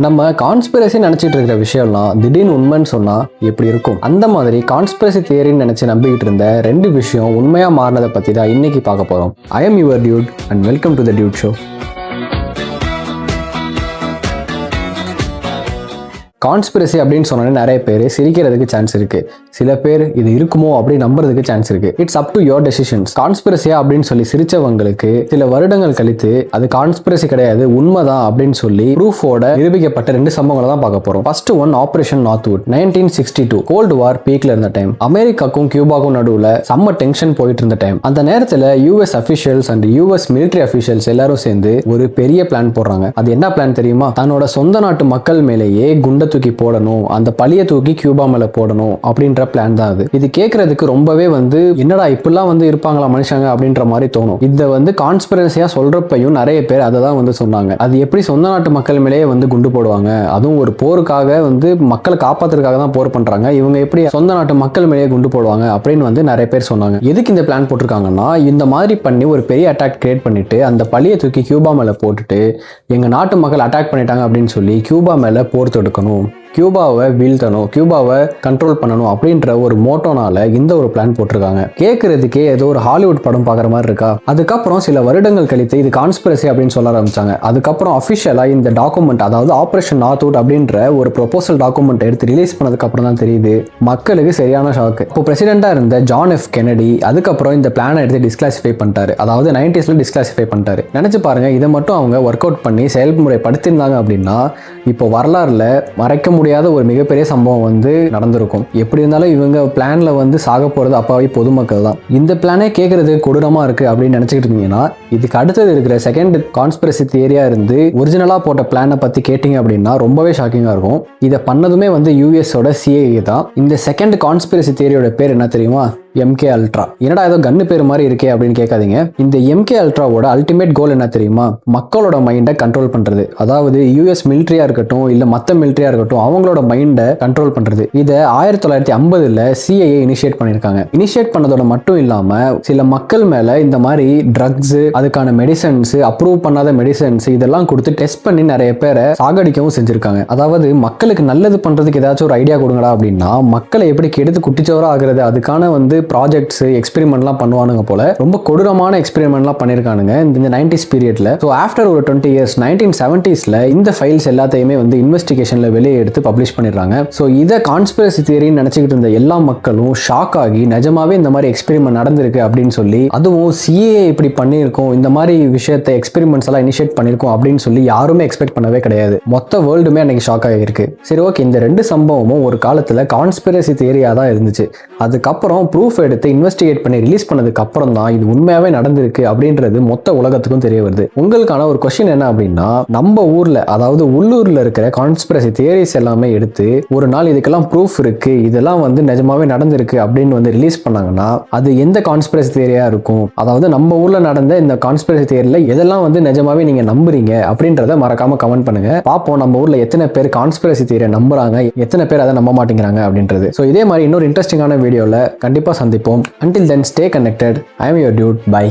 நம்ம கான்ஸ்பிரசி நினைச்சிட்டு இருக்கிற விஷயம்லாம் திடீர்னு உண்மைன்னு சொன்னா எப்படி இருக்கும்? அந்த மாதிரி கான்ஸ்பிரசி தியரின்னு நினைச்சு நம்பிக்கிட்டு இருந்த ரெண்டு விஷயம் உண்மையா மாறினதை பத்தி தான் இன்னைக்கு பார்க்க போறோம். I am your Dude and welcome to the Dude show. Conspiracy அப்படின்னு சொன்னோன்னே நிறைய பேர் சிரிக்கிறதுக்கு சான்ஸ் இருக்கு. சில பேர் இது இருக்குமோ அப்படின்னு நம்புறதுக்கு சான்ஸ் இருக்கு. It's up to your decisions. கான்ஸ்பிரசியா அப்படின்னு சொல்லி சிரிச்சவங்களுக்கு சில வருடங்கள் கழித்து அது கான்ஸ்பிரசி கிடையாது, உண்மைதான் அப்படின்னு சொல்லி ப்ரூஃபோட நிரூபிக்கப்பட்ட ரெண்டு சம்பவங்களை தான் பார்க்க போறோம். First one, operation Northwood. 1962 cold war பீக்ல இருந்த டைம். அமெரிக்காக்கும் கியூபாக்கும் நடுவுல செம்ம டென்ஷன் போயிட்டு இருந்த டைம். அந்த நேரத்துல US officials and US military officials எல்லாரும் சேர்ந்து ஒரு பெரிய பிளான் போடுறாங்க. அது என்ன பிளான் தெரியுமா? தன்னோட சொந்த நாட்டு மக்கள் மேலேயே குண்ட தூக்கி போடணும், அந்த பழிய தூக்கி கியூபா மேல போடணும் அப்படின்ற பிளான் தான் அது. இது கேட்கறதுக்கு ரொம்பவே என்னடா இப்பெல்லாம் இருப்பாங்களா மனுஷங்க அப்படின்ற மாதிரி தோணும். இந்த கான்ஸ்பிரசியா சொல்றப்பையும் நிறைய பேர் அதை தான் சொன்னாங்க. அது எப்படி சொந்த நாட்டு மக்கள் மேலேயே குண்டு போடுவாங்க, அதுவும் ஒரு போருக்காக மக்களை காப்பாத்துறதுக்காக தான் போர் பண்றாங்க, இவங்க எப்படி சொந்த நாட்டு மக்கள் மேலேயே குண்டு போடுவாங்க அப்படின்னு நிறைய பேர் சொன்னாங்க. எதுக்கு இந்த பிளான் போட்டிருக்காங்கன்னா, இந்த மாதிரி பண்ணி ஒரு பெரிய அட்டாக் கிரியேட் பண்ணிட்டு அந்த பழிய தூக்கி கியூபா மேல போட்டுட்டு எங்க நாட்டு மக்கள் அட்டாக் பண்ணிட்டாங்க அப்படின்னு சொல்லி கியூபா மேல போர் தொடுக்கணும், கியூபாவை வீழ்த்தணும், கியூபாவை கண்ட்ரோல் பண்ணணும் அப்படின்ற ஒரு மோட்டோனால இந்த ஒரு பிளான் போட்டிருக்காங்க. கேட்கறதுக்கே ஏதோ ஒரு ஹாலிவுட் படம் பார்க்குற மாதிரி இருக்கா? அதுக்கப்புறம் சில வருடங்கள் கழித்து இது கான்ஸ்பிரசி அப்படின்னு சொல்ல ஆரம்பிச்சாங்க. அதுக்கப்புறம் அஃபிஷியலா இந்த டாக்குமெண்ட், அதாவது ஆபரேஷன் நார்த்வுட் அப்படின்ற ஒரு ப்ரொபோசல் டாக்குமெண்ட் எடுத்து ரிலீஸ் பண்ணதுக்கு அப்புறம் தான் தெரியுது மக்களுக்கு சரியான ஷாக்கு. இப்போ பிரசிடென்டா இருந்த ஜான் எஃப் கென்னடி அதுக்கப்புறம் இந்த பிளானை எடுத்து டிஸ்கிளாசிஃபை பண்ணிட்டாரு. அதாவது 90s டிஸ்கிளாசிஃபை பண்ணிட்டாரு. நினைச்சு பாருங்க, இதை மட்டும் அவங்க ஒர்க் அவுட் பண்ணி செயல்முறை படுத்திருந்தாங்க அப்படின்னா இப்போ வரலாறுல மறைக்க முடியாத ஒரு மிகப்பெரிய சம்பவம் நடந்திருக்கும். எப்படி இருந்தாலும் இவங்க பிளான்ல சாக போறது அப்பாவி பொதுமக்கள் தான். இந்த பிளானே கேட்கறதுக்கு கொடூரமா இருக்கு அப்படின்னு நினைச்சுக்கிட்டு இருந்தீங்கன்னா, இதுக்கு அடுத்தது இருக்கிற செகண்ட் கான்ஸ்பிரசி தியரியா இருந்து ஒரிஜினலா போட்ட பிளானை பத்தி கேட்டீங்க அப்படின்னா ரொம்பவே ஷாக்கிங்கா இருக்கும். இதை பண்ணதுமே யூஎஸோட சிஐஏ தான். இந்த செகண்ட் கான்ஸ்பிரசி தியரியோட பேர் என்ன தெரியுமா? MK Ultra. என்னடா ஏதோ கன்னு பேர் மாதிரி இருக்கே அப்படின்னு கேட்காதீங்க. இந்த MK Ultraவோட அல்டிமேட் கோல் என்ன தெரியுமா? மக்களோட மைண்டை கண்ட்ரோல் பண்றது. அதாவது யூஎஸ் மிலிட்டரியா இருக்கட்டும் இல்ல மத்த மிலிட்டரியா இருக்கட்டும், அவங்களோட மைண்டை கண்ட்ரோல் பண்றது. இதை 1950 சிஐஏ இனிஷியேட் பண்ணிருக்காங்க. இனிஷியேட் பண்ணதோட மட்டும் இல்லாம சில மக்கள் மேல இந்த மாதிரி ட்ரக்ஸ், அதுக்கான மெடிசன்ஸ், அப்ரூவ் பண்ணாத மெடிசன்ஸ் இதெல்லாம் கொடுத்து டெஸ்ட் பண்ணி நிறைய பேரை சாகடிக்கவும் செஞ்சிருக்காங்க. அதாவது மக்களுக்கு நல்லது பண்றதுக்கு ஏதாச்சும் ஒரு ஐடியா கொடுங்கடா அப்படின்னா மக்களை எப்படி கெடுத்து குட்டிச்சவரா ஆகுறது, அதுக்கான ப்ராஜெக்ட்ஸ் எக்ஸ்பெரிமெண்ட்லாம் பண்ணுவானுங்க போல. ரொம்ப கொடூரமான எக்ஸ்பெரிமெண்ட்லாம் பண்ணிருக்கானுங்க இந்த 90s பீரியட்ல. ஸோ ஆஃப்டர் ஒரு 20 இயர்ஸ் 1970s இந்த ஃபைல்ஸ் எல்லாத்தையுமே இன்வெஸ்டிகேஷன்ல வெளியே எடுத்து பப்ளிஷ் பண்ணிடுறாங்க. ஸோ இதை கான்ஸ்பிரசி தியரின்னு நினைச்சுக்கிட்டு இருந்த எல்லா மக்களும் ஷாக் ஆகி நிஜமாவே இந்த மாதிரி எக்ஸ்பெரிமெண்ட் நடந்திருக்கு அப்படின்னு சொல்லி, அதுவும் சிஏ இப்படி பண்ணியிருக்கோம், இந்த மாதிரி விஷயத்தை எக்ஸ்பெரிமெண்ட்ஸ் எல்லாம் இனிஷியேட் பண்ணியிருக்கோம் அப்படின்னு சொல்லி யாருமே எக்ஸ்பெக்ட் பண்ணவே கிடையாது. மொத்த வேர்ல்டுமே அன்னைக்கு ஷாக் ஆகிருக்கு. சரி, ஓகே, இந்த ரெண்டு சம்பவமும் ஒரு காலத்துல கான்ஸ்பிரசி தியரியா தான் இருந்துச்சு. அதுக்கப்புறம் ப்ரூஃப் எடுத்து இன்வெஸ்டிகேட் பண்ணி ரிலீஸ் பண்ணதுக்கு அப்புறம் தான் இது உண்மையாவே நடந்திருக்கு அப்படின்றது மொத்த உலகத்துக்கும் தெரிய வருது. உங்களுக்கான ஒரு கொஸ்டின் என்ன அப்படின்னா, நம்ம ஊர்ல, அதாவது உள்ளூர்ல இருக்கிற கான்ஸ்பிரசி தியரிஸ் எல்லாமே எடுத்து ஒரு நாள் இதுக்கெல்லாம் ப்ரூஃப் இருக்கு, இதெல்லாம் நிஜமாவே நடந்திருக்கு அப்படின்னு ரிலீஸ் பண்ணாங்கன்னா அது எந்த கான்ஸ்பிரசி தியரியா இருக்கும்? அதாவது நம்ம ஊர்ல நடந்த இந்த கான்ஸ்பிரசி தியரியில எதெல்லாம் நிஜமாவே நீங்க நம்புறீங்க அப்படின்றத மறக்காம கமெண்ட் பண்ணுங்க. பாப்போம் நம்ம ஊர்ல எத்தனை பேர் கான்ஸ்பிரசி தியரியை நம்புறாங்க, எத்தனை பேர் அதை நம்ப மாட்டேங்கிறாங்க அப்படின்றது. ஸோ இதே மாதிரி இன்னொரு இன்ட்ரெஸ்டிங்கான வீடியோல கண்டிப்பா சந்திப்போம். Until then, stay connected. I am your dude. Bye.